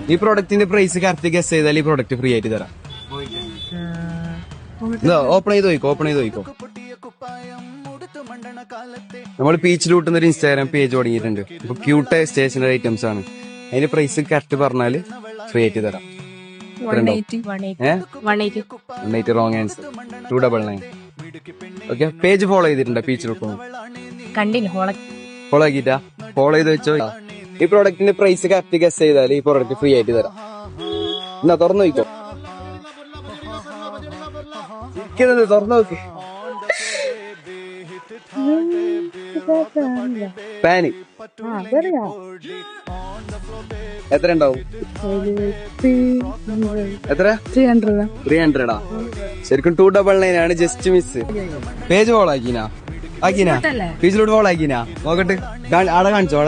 ഈ പ്രൊഡക്റ്റിന്റെ price correct guess ചെയ്താൽ ഈ പ്രൊഡക്റ്റ് ഫ്രീ ആയിട്ട് തരാം. ഓപ്പൺ ചെയ്ത് നോക്കോ. നമ്മൾ പീച്ച് ലൂട്ടുന്ന ഒരു ഇൻസ്റ്റാഗ്രാം പേജ് തുടങ്ങിയിട്ടുണ്ട്. ഇപ്പൊ ക്യൂട്ട് സ്റ്റേഷനറി ഐറ്റംസ് ആണ്. അതിന്റെ പ്രൈസ് കറക്റ്റ് പറഞ്ഞാല് ഫ്രീ ആയിട്ട് തരാം. 180 wrong answer. 299. Okay, page follow ചെയ്തിട്ടുണ്ടോ? പീച്ച് ലൂട്ട് ഫോളോ ആക്കിട്ടാ? ഫോളോ ചെയ്ത് വെച്ചോ. ഈ പ്രോഡക്റ്റിന്റെ പ്രൈസ് കറക്റ്റ് ഗസ് ചെയ്താൽ ഈ പ്രോഡക്റ്റ് ഫ്രീ ആയിട്ട് തരാം. എന്നാ തുറന്നു നോക്കോ. തുറന്നു നോക്ക്. പാന് എത്ര ഉണ്ടാവും? എത്ര? 300. ശരിക്കും 299 ആണ്. Just miss. പേജ് ഫോളോ ആക്കീനാ? പീച്ചിലോട്ട് ഫോളോ ആക്കീനാ? നോക്കട്ടെ. ആടെ കാണിച്ചോ.